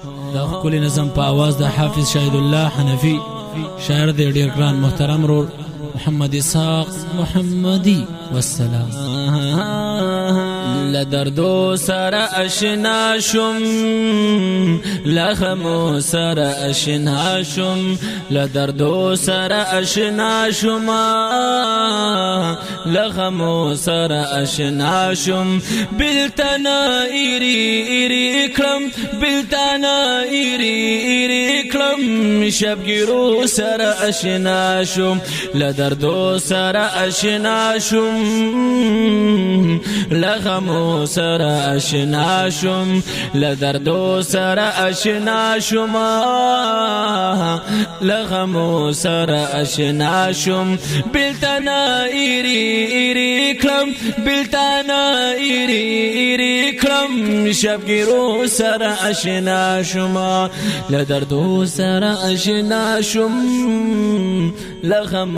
دا ښکلی نظم په آواز د حافظ شهید الله حنفي، شاعر دی ډیر ګران محترم رور محمد اسحاق محمدي. والسلام. لدردو سر اشنا شم، لغمو سر اشنا شم، لدردو سر اشنا شم، لغمو سر اشنا شم. بلتنا ایری کلم، بلتنا ایری کلم، شبگیرو سر اشنا شم، لدردو سر اشنا شم، لغمو سر اشنا شم، لدردو سر اشنا شم، لغمو سر اشنا شم. بلتنا ایری کلم، بلتنا ایری کلم، شبگیرو سر اشنا شم، لدردو سر اشنا شم، لغمو